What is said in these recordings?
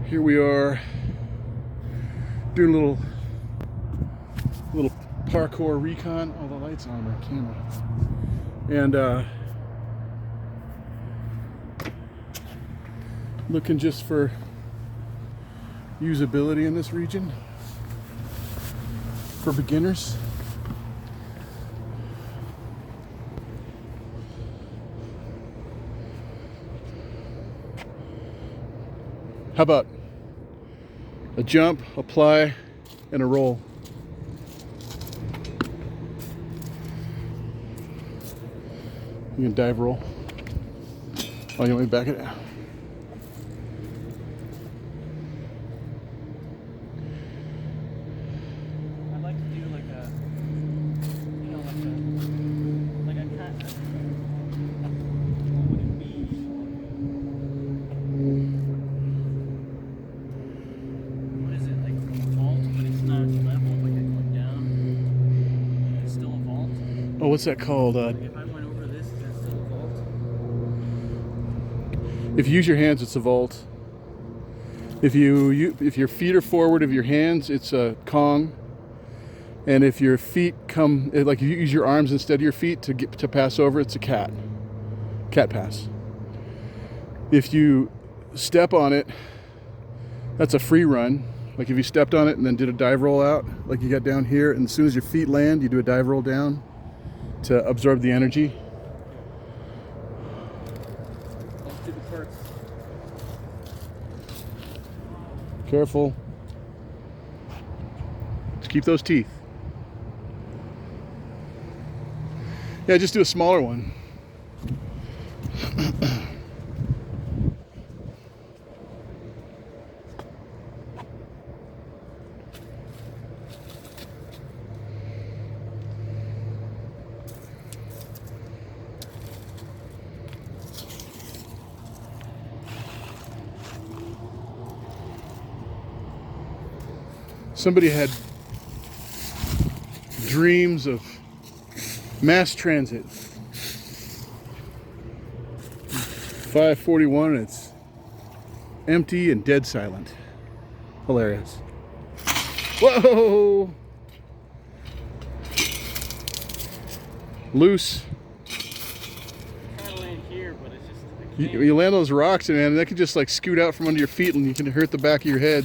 Here we are doing a little parkour recon. Oh, the light's on my camera. And looking just for usability in this region for beginners. How about a jump, apply, and a roll? You can dive roll. Oh, you want me to back it? I'd like to do like a, you know, like a cat. What would it be? What is it, like a vault, but it's not level, like it's going down, and it's still a vault? Oh, what's that called? Like if I went over this, is that still a vault? If you use your hands, it's a vault. If your feet are forward of your hands, it's a Kong. And if your feet come, like you use your arms instead of your feet to pass over, it's a cat pass. If you step on it, that's a free run. Like if you stepped on it and then did a dive roll out, like you got down here, and as soon as your feet land, you do a dive roll down to absorb the energy. Let's do the parts. Careful. Just keep those teeth. Yeah, just do a smaller one. Somebody had dreams of mass transit. 5:41, it's empty and dead silent. Hilarious. Whoa! Loose. Try to land here, but it's just, I can't. You land those rocks and man, that could just like scoot out from under your feet and you can hurt the back of your head.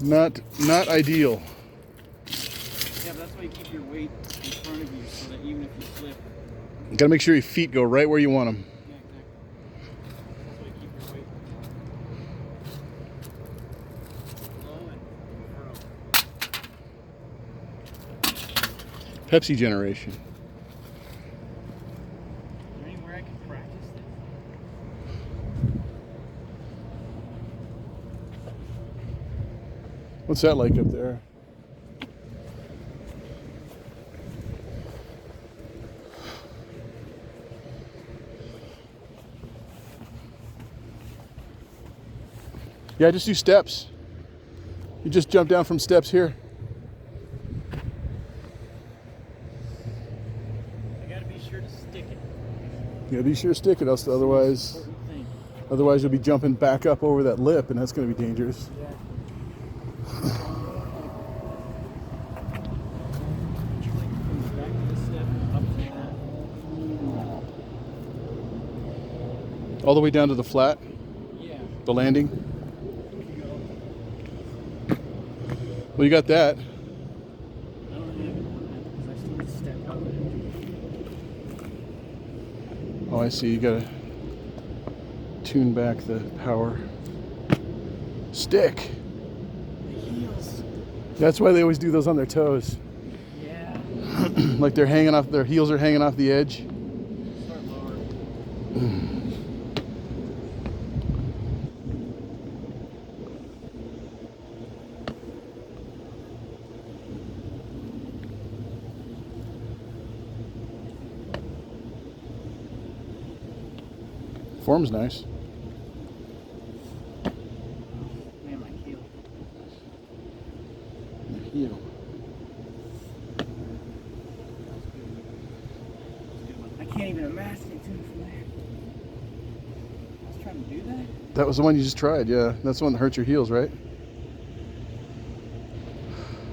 Not ideal. Yeah, but that's why you keep your weight in front of you, so that even if you slip. You gotta make sure your feet go right where you want them. Yeah, exactly. That's why you keep your weight low and Pepsi generation. Is there anywhere I can practice this? What's that like up there? Yeah, just do steps. You just jump down from steps here. I gotta be sure to stick it. You gotta be sure to stick it, else otherwise you'll be jumping back up over that lip, and that's gonna be dangerous. Yeah. Back to the step, up to that. All the way down to the flat, Yeah. the landing. Well, you got that. I don't have it because I still have to step up it. Oh, I see. You gotta tune back the power. Stick. The heels. That's why they always do those on their toes. Yeah. Like they're hanging off, their heels are hanging off the edge. Start lower. Form's nice. Man, my heel. The heel. I can't even imagine it too from there. I was trying to do that? That was the one you just tried, yeah. That's the one that hurt your heels, right?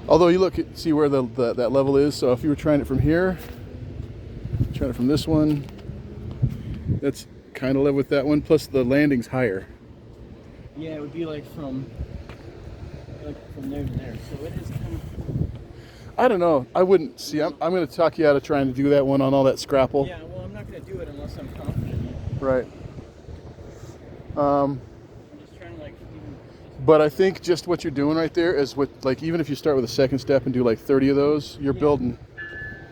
Although you look, see where that level is. So if you were trying it from here, trying it from this one, that's kind of level with that one. Plus the landing's higher. Yeah, it would be like from there to there. So it is kind of. I don't know. I wouldn't see. I'm going to talk you out of trying to do that one on all that scrapple. Yeah, well, I'm not going to do it unless I'm confident. Right. I'm just trying to like. But I think just what you're doing right there is what, like, even if you start with a second step and do like 30 of those, you're building.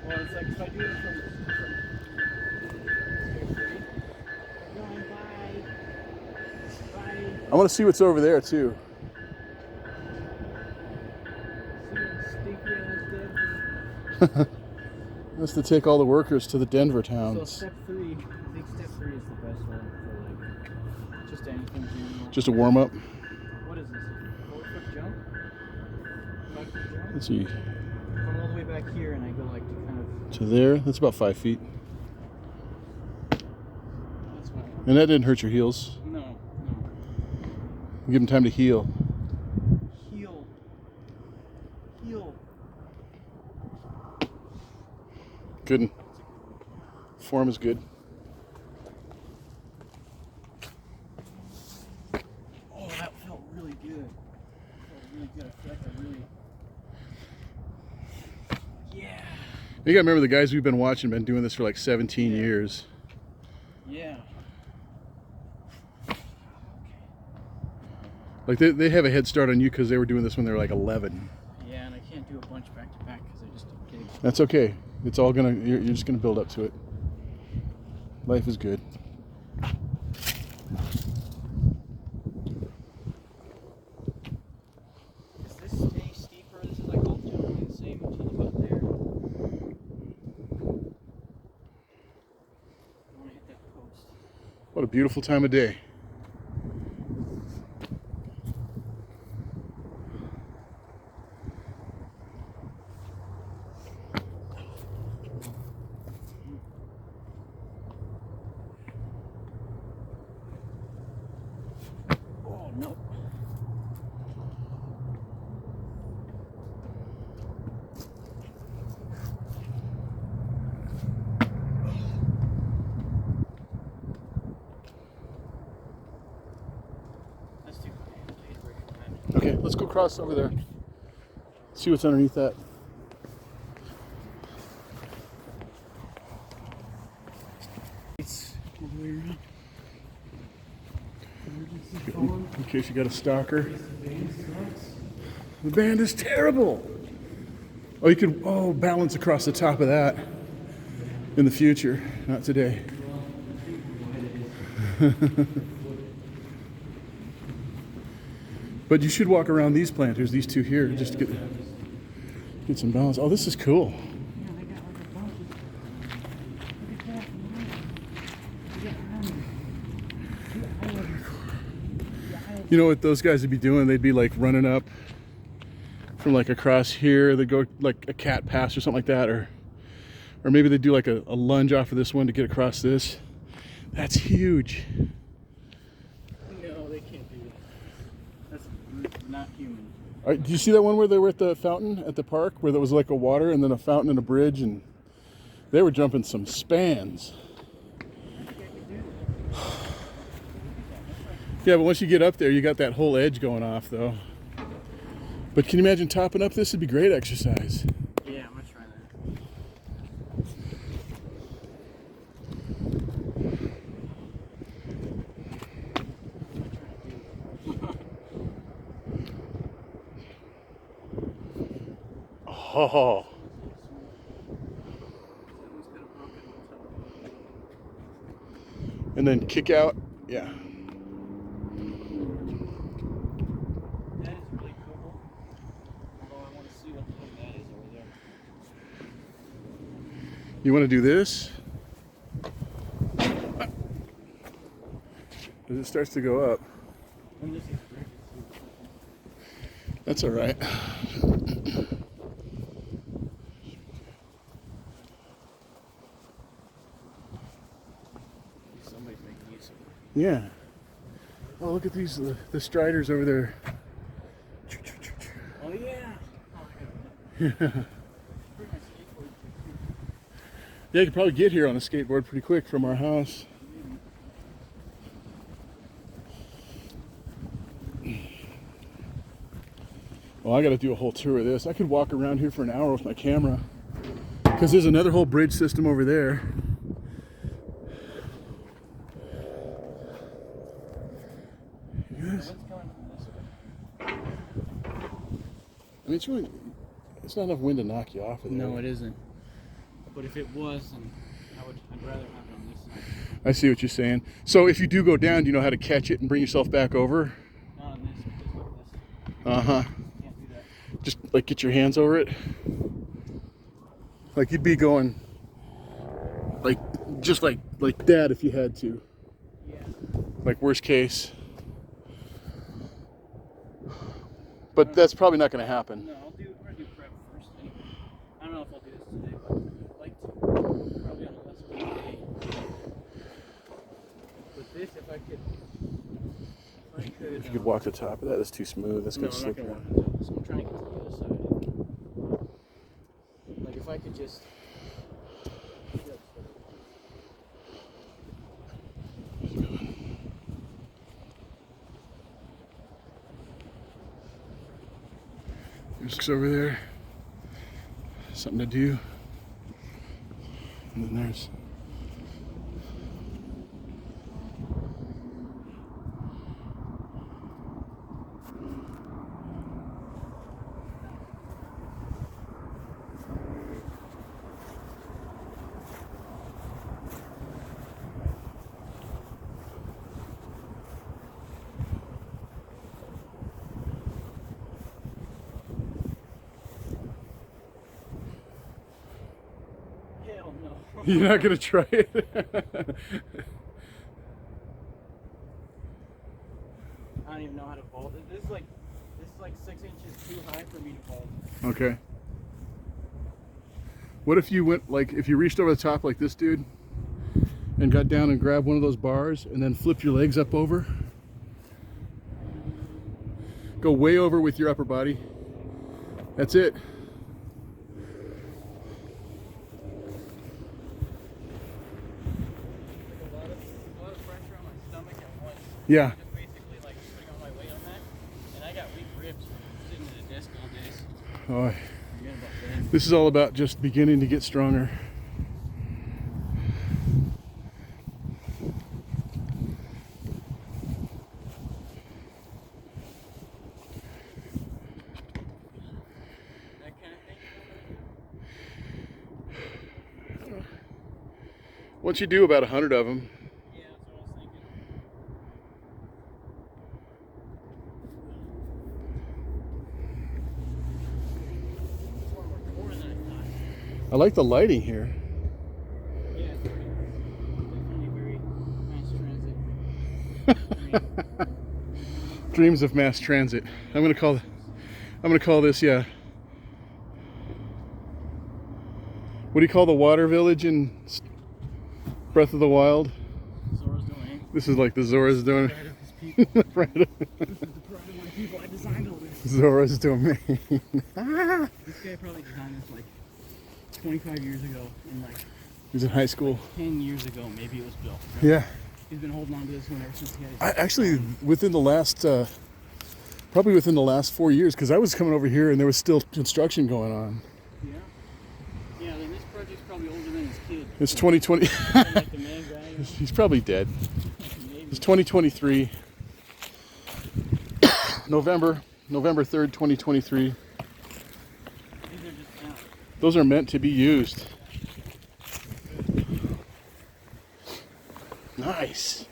Well, it's like if I do it from I want to see what's over there too. That's to take all the workers to the Denver towns. So step 3, I think step 3 is the best one for like just anything general. Just a warm up. What is this? 4-foot jump? 5-foot jump? Let's see. Come all the way back here and I go like to kind of. To there. That's about 5 feet. That's fine. And that didn't hurt your heels. No. Give them time to heal. Heal. Good. Form is good. Oh, that felt really good. I feel like I really. Yeah. You gotta remember the guys we've been watching been doing this for like 17 years. Yeah. Like they have a head start on you because they were doing this when they were like 11. Yeah, and I can't do a bunch back to back because I just don't get it. That's okay. It's all gonna. You're just gonna build up to it. Life is good. Does this stay steeper? This is like all generally the same until about there. I want to hit that post. What a beautiful time of day. Oh no. That's too high. Okay, let's go cross over there. See what's underneath that. It's all the way around. In case you got a stalker. The band is terrible. Oh, you could balance across the top of that in the future, not today. But you should walk around these planters, these two here, just to get some balance. Oh, this is cool. Yeah, they got like a bunch of. Look at that. They got You know what those guys would be doing? They'd be like running up from like across here. They'd go like a cat pass or something like that, or maybe they'd do like a lunge off of this one to get across this. That's huge. No, they can't do that. That's not human. All right, did you see that one where they were at the fountain at the park, where there was like a water and then a fountain and a bridge, and they were jumping some spans. Yeah, but once you get up there, you got that whole edge going off, though. But can you imagine topping up this? It'd be great exercise. Yeah, I'm gonna try that. Oh. And then kick out. Yeah. That is really cool. Although I want to see what the heck that is over there. You want to do this? As it starts to go up. That's all right. Somebody's making use of it. Yeah. Oh, look at these, the striders over there. Oh yeah. Yeah. Yeah, you could probably get here on a skateboard pretty quick from our house. Well, I got to do a whole tour of this. I could walk around here for an hour with my camera because there's another whole bridge system over there. Yes. I mean, it's not enough wind to knock you off of there. No, it isn't. But if it was, then I'd rather have it on this side. I see what you're saying. So if you do go down, do you know how to catch it and bring yourself back over? Not on this, just like this. Uh-huh. Can't do that. Just like get your hands over it. Like you'd be going like just like that if you had to. Yeah. Like worst case. But that's probably not going to happen. No, we're gonna do prep first anyway. I don't know if I'll do this today, but I'd like to. Probably on a less windy day. But this, if I could. If you could walk the top of that, that's too smooth. That's No, going to I'm slip. not gonna walk on top. So I'm trying to get to the other side. Like if I could just. There's over there. Something to do. And then there's. Hell no. You're not gonna try it. I don't even know how to vault. This is like 6 inches too high for me to vault. Okay. What if you went if you reached over the top like this dude and got down and grabbed one of those bars and then flipped your legs up over? Go way over with your upper body. That's it. A lot of pressure on my stomach at once. Yeah. Just basically like putting all my weight on that. And I got weak ribs from sitting at a desk all day. Oh, Forget about that. this is all about just beginning to get stronger. That kind of thing. Once you do about 100 of them, Yeah, that's what I was thinking. It's more core than I thought. I like the lighting here. Yeah, it's definitely very mass transit. Dreams of mass transit. I'm gonna call this, yeah. What do you call the water village in Breath of the Wild? Zora's domain. This is like the Zora's domain. Pride of his people. Right. This is the pride of my people. I designed all this. Zora's domain. This guy probably designed this like 25 years ago, and like He was in high school. 10 years ago, maybe it was built. Right? Yeah. He's been holding on to this one ever since he had his. Actually, within the last, probably within the last 4 years, because I was coming over here and there was still construction going on. Yeah. Yeah, then this project's probably older than his kid. It's 2020. Like the main guy. He's probably dead. Maybe. It's 2023. November 3rd, 2023. These are just out. Those are meant to be used. Nice.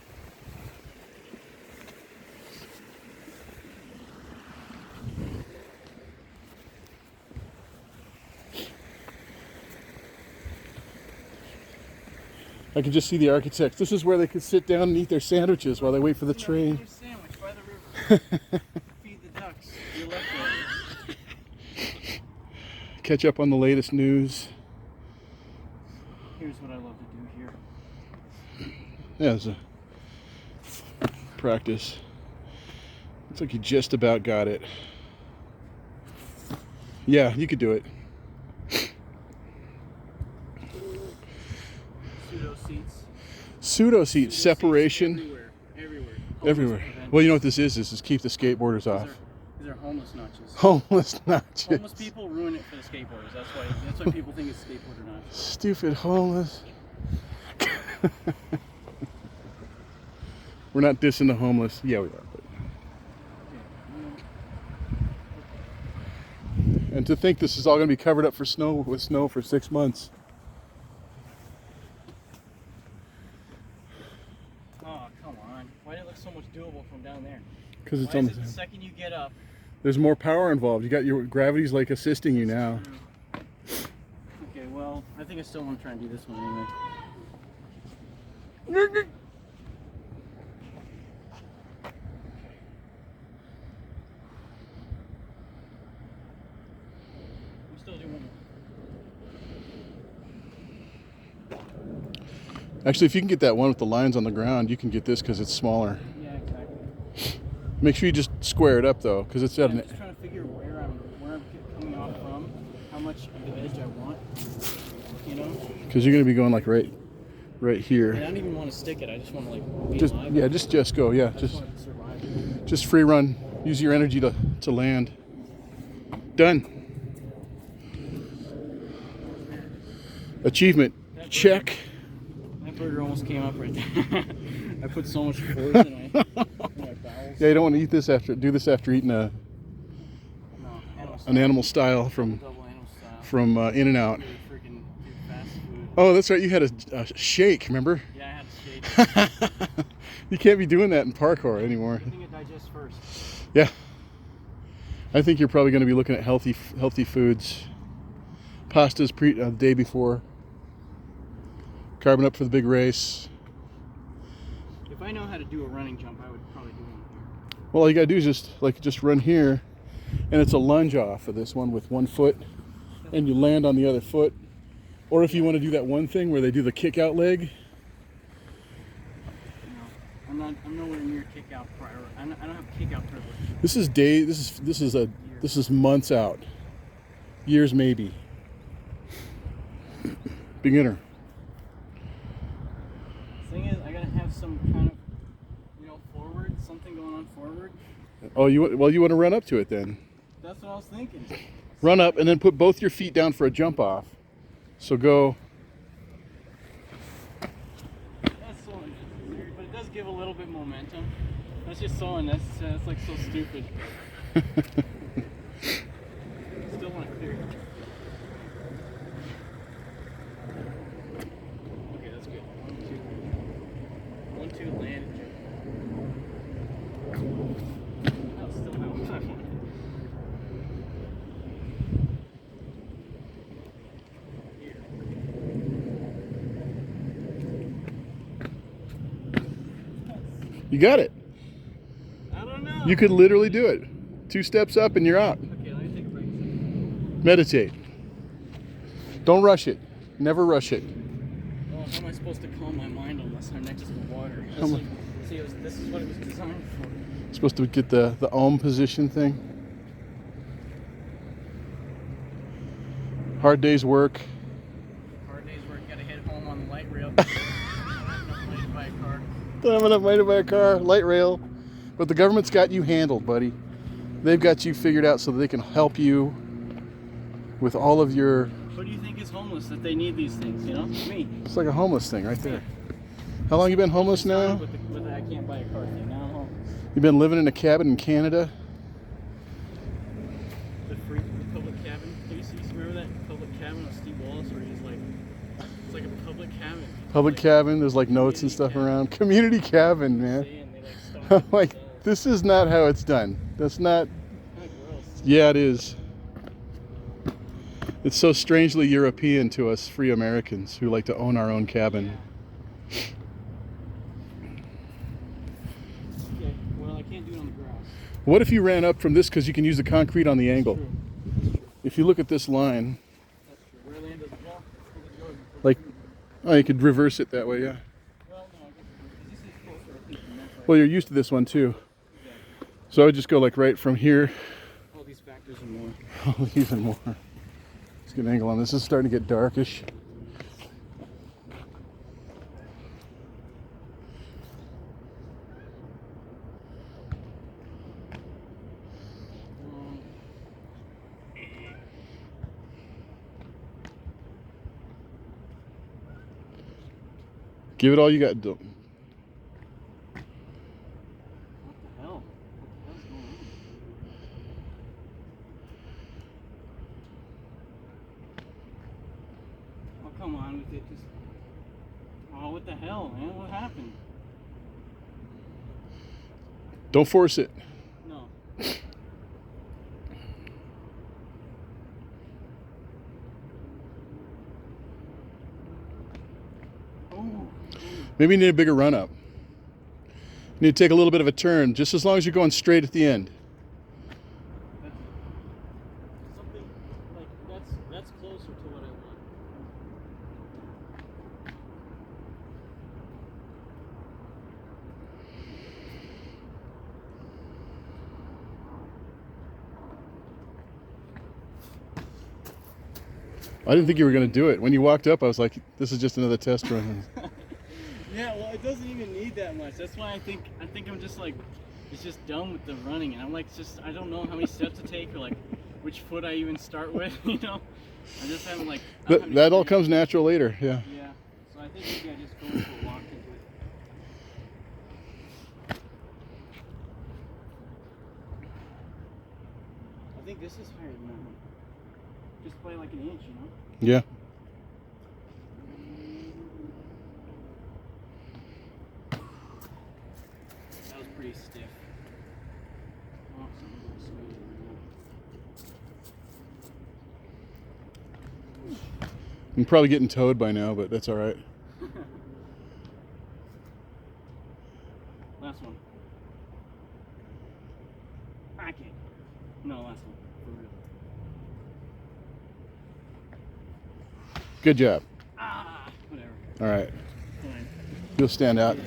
I can just see the architects. This is where they could sit down and eat their sandwiches while they wait for the train. Here's a sandwich by the river. Feed the ducks. Your leftovers. Catch up on the latest news. Here's what I love to do here. Yeah, it's a practice. Looks like you just about got it. Yeah, you could do it. Pseudo seats. Pseudo seat Pseudo separation. Seats everywhere. Everywhere. Well, you know what this is? This is keep the skateboarders off. These are homeless notches. Homeless notches. Homeless people ruin it for the skateboarders. That's why people think it's skateboarder notches. Stupid homeless. We're not dissing the homeless. Yeah, we are. But... And to think this is all going to be covered up with snow for 6 months. Oh, come on. Why did it look so much doable from down there? Because it's Why on is it the second you get up? There's more power involved. You got your gravity's like assisting you now. Okay, well, I think I still want to try and do this one anyway. I'm still doing it. Actually, if you can get that one with the lines on the ground, you can get this because it's smaller. Yeah, exactly. Make sure you just square it up though, because it's at I'm an. just trying to figure where I'm coming off from, how much of the edge I want, you know? Because you're going to be going like right here. And I don't even want to stick it. I just want to like be Just alive. yeah, just go. Yeah, I just want to survive. just free run. Use your energy to land. Done. Achievement. Check. That burger almost came up right there. I put so much force in my bowels. Yeah, you don't want to eat this after. Do this after eating No, an animal style from double animal style. In-N-Out. Really freaking fast food. Oh, that's right. You had a shake. Remember? Yeah, I had a shake. You can't be doing that in parkour anymore. I think it digests first. Yeah. I think you're probably going to be looking at healthy foods. Pastas the day before. Carbon up for the big race. If I know how to do a running jump, I would probably do one here. Well, all you got to do is just run here, and it's a lunge off of this one with one foot, and you land on the other foot. Or if you want to do that one thing where they do the kick out leg. No, I'm nowhere near kick out prior. I don't have kick out privilege. This is months out, years maybe. Beginner. Thing is, I gotta have some kind of, forward, something going on forward. Oh, you want to run up to it then? That's what I was thinking. Run up and then put both your feet down for a jump off. So go. That's so unnecessary, but it does give a little bit momentum. That's just so unnecessary. It's like so stupid. Still want to clear it. Okay, that's good. 1, 2, land. That's still not what I want. You got it. I don't know. You could literally do it. 2 steps up and you're out. Okay, let me take a break. Meditate. Don't rush it. Never rush it. Well, how am I supposed to calm my mind unless I'm next to the water? This is what it was designed for. Supposed to get the Om position thing. Hard day's work. Hard day's work. Gotta head home on the light rail. Don't have enough money to buy a car. Light rail. But the government's got you handled, buddy. They've got you figured out so that they can help you with all of your... What do you think is homeless that they need these things, Me. It's like a homeless thing right there. How long you been homeless now? With the I can't buy a car thing. Now I'm home. You've been living in a cabin in Canada? The public cabin. Do you remember that public cabin of Steve Wallace where he's like... It's like a public cabin. Public cabin, there's like notes and stuff around. Community cabin, man. I'm like, this is not how it's done. That's not... Yeah, it is. It's so strangely European to us free Americans who like to own our own cabin. Okay, well, I can't do it on the grass. What if you ran up from this because you can use the concrete on the angle? That's true. If you look at this line, That's true. Where I landed, well, like, oh, you could reverse it that way, yeah. well, no, I guess this is closer, I think, than that. Well, you're used to this one too. Yeah. So I would just go like right from here. All these factors and more. Even more. Let's get an angle on this. This is starting to get darkish. Give it all you got. What the hell? What the hell's going on? Oh, come on with it. Just. Oh, what the hell, man? What happened? Don't force it. No. Oh. Maybe you need a bigger run up. You need to take a little bit of a turn, just as long as you're going straight at the end. Something like that's closer to what I want. I didn't think you were going to do it. When you walked up, I was like, this is just another test run. Yeah, well, it doesn't even need that much. That's why I think I'm just like, it's just done with the running, and I'm like, just I don't know how many steps to take or like which foot I even start with. You know, I just haven't like. That all comes natural later. Yeah. Yeah. So I think maybe I just go for a walk into it. I think this is higher than that one. Just by like an inch, you know. Yeah. That was pretty stiff. Oh, something goes smooth right I'm probably getting towed by now, but that's all right. now. Last one. Back it. No, last one. For real. Good job. Whatever. All right. Fine. You'll stand out.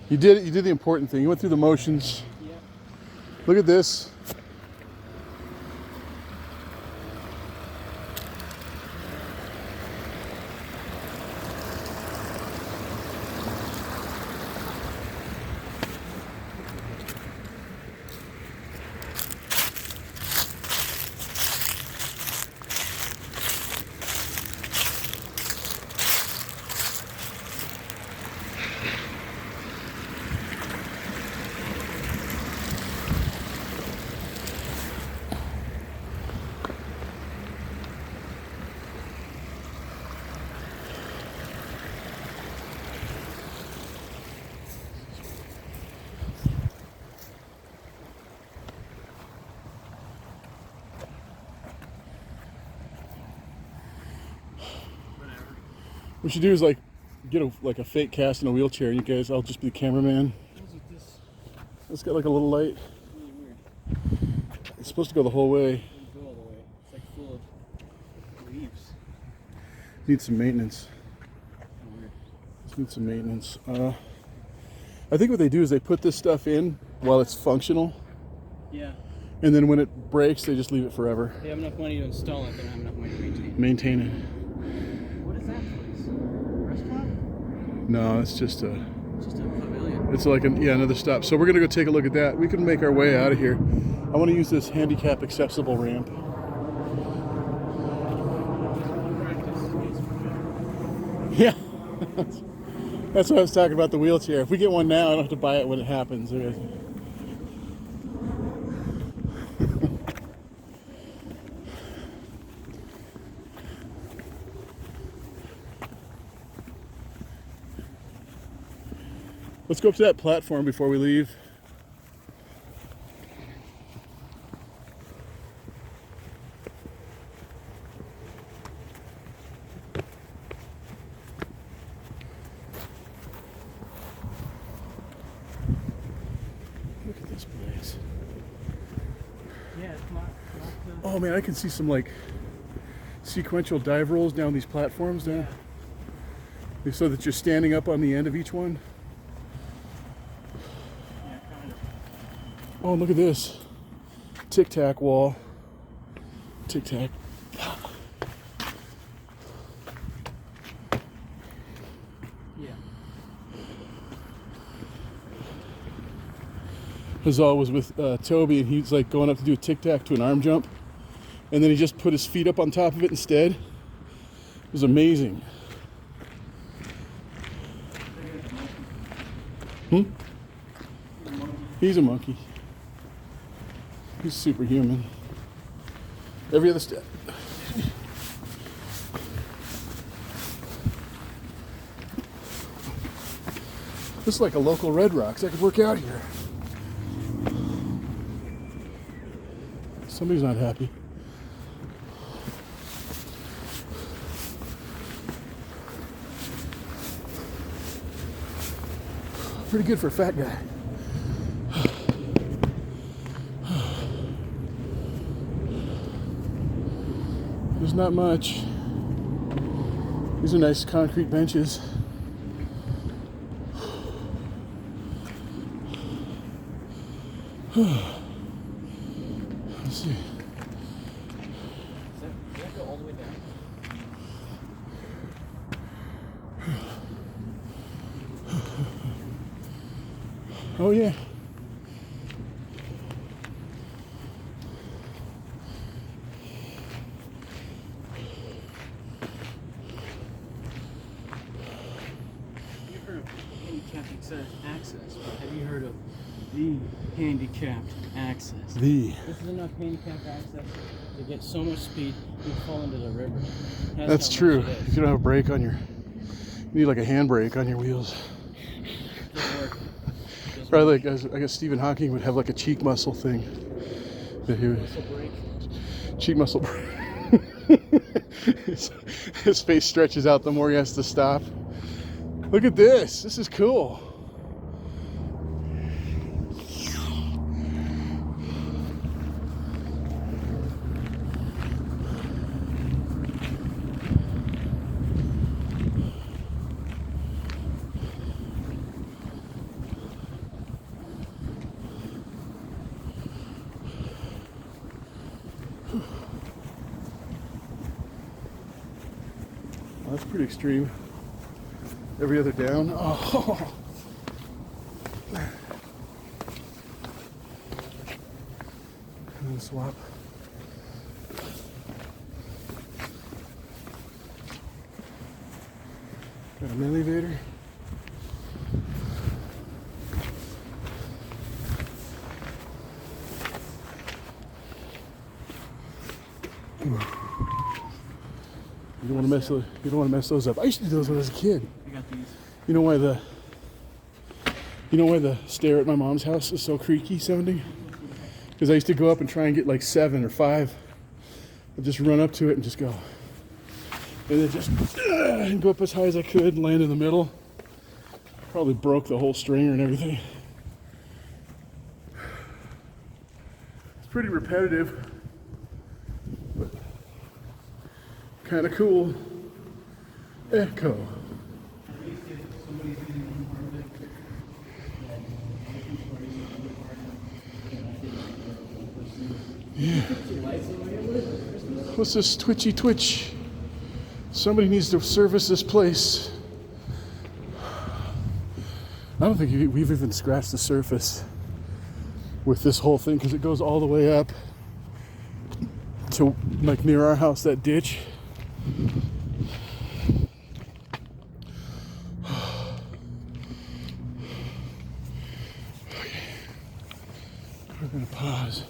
You did it. You did the important thing. You went through the motions. Yeah. Look at this. Whatever. What you should do is like get a fake cast in a wheelchair. And you guys, I'll just be the cameraman. What's with this? It's got like a little light. Really weird. It's supposed to go the whole way. It doesn't go all the way. It's like full of leaves. Needs some maintenance. Weird. Just need some maintenance. I think what they do is they put this stuff in while it's functional, Yeah. and then when it breaks, they just leave it forever. They have enough money to install it, they don't have enough money to maintain it. Maintain it. What is that place? Restaurant? No, it's just a. It's just a pavilion. It's like another stop. So we're gonna go take a look at that. We can make our way out of here. I want to use this handicap accessible ramp. Yeah. That's what I was talking about, the wheelchair. If we get one now, I don't have to buy it when it happens. Let's go up to that platform before we leave. Look at this place. Yeah, it's not the... Oh man, I can see some like sequential dive rolls down these platforms there. So that you're standing up on the end of each one. Yeah, kind of. Oh, look at this. Tic Tac wall. Tic Tac. Yeah. Hazal was with Toby, and he was like going up to do a tic tac to an arm jump, and then he just put his feet up on top of it instead. It was amazing. He's a monkey. He's superhuman. Every other step. This is like a local Red Rocks. I could work out here. Somebody's not happy. Pretty good for a fat guy. There's not much. These are nice concrete benches. Let's see. Does that go all the way down? Oh yeah. You've heard of handicapped access, but have you heard of the handicapped access? The. This is enough handicapped access to get so much speed you fall into the river. That's true. If you don't have a brake on your, you need like a handbrake on your wheels. Doesn't work. Probably like, I guess Stephen Hawking would have like a cheek muscle thing. That he would, Muscle break. cheek muscle break. His face stretches out the more he has to stop. Look at this. This is cool. That's pretty extreme. Every other down. Oh. And then swap. Got an elevator. You don't want to mess those up. I used to do those when I was a kid. I got these. You know why the stair at my mom's house is so creaky sounding? Because I used to go up and try and get like 7 or 5. I'd just run up to it and just go. And then just and go up as high as I could, land in the middle. Probably broke the whole stringer and everything. It's pretty repetitive, but kind of cool. Echo. Yeah. What's this twitchy twitch? Somebody needs to service this place. I don't think we've even scratched the surface with this whole thing because it goes all the way up to like near our house, that ditch. Okay. We're gonna pause.